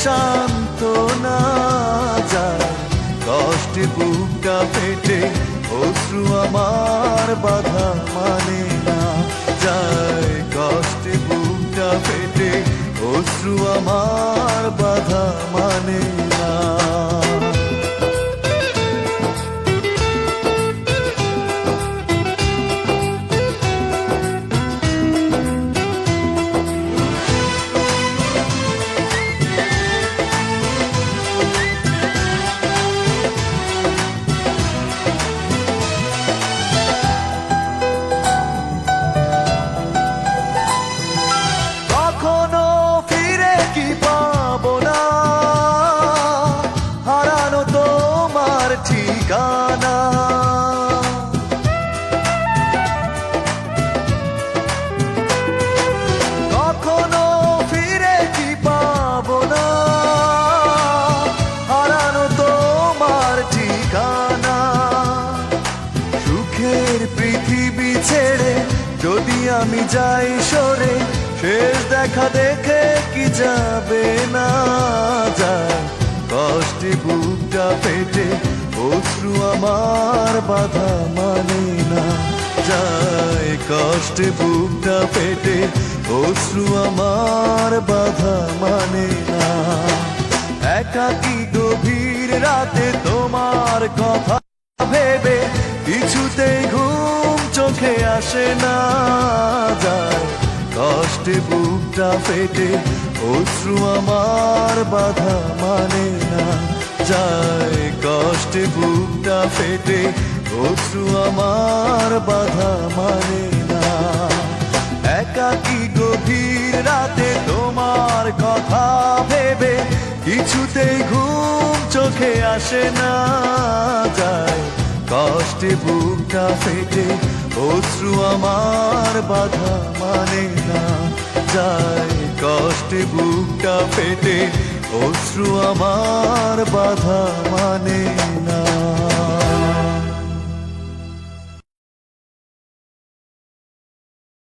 সান্ত্বনা যায়, কষ্টে বুকটা ফেটে অশ্রু আমার বাধা মানে না যায়, কষ্টে বুকটা ফেটে অশ্রু আমার বাধা মানে না। ঠিকানা কখনো ফিরে কি পাবো না, হারানো তোমার ঠিকানা। সুখের পৃথিবী ছেড়ে যদি আমি যাই সরে, শেষ দেখা দেখে কি যাবে না যায়, কষ্টে বুকটা পেটে অশ্রু আমার বাধা মানে না যায়, কষ্টে বুকটা পেটে অশ্রু আমার বাধা মানে না। একাকী গভীর রাতে তোমার কথা ভেবে কিছুতেই ঘুম চোখে আসে না যায়, কষ্টে বুকটা পেটে অশ্রু আমার বাধা মানে না যায়, কষ্টে বুকটা ফেটে অশ্রু আমার বাধা মানে না। একাকী গভীর রাতে তোমার কথা ভেবে কিছুতেই ঘুম চোখে আসে না যায়, কষ্টে বুকটা ফেটে অশ্রু আমার বাধা মানে না যায়, কষ্টে বুকটা ফেটে অশ্রু আমার বাধা মানে না।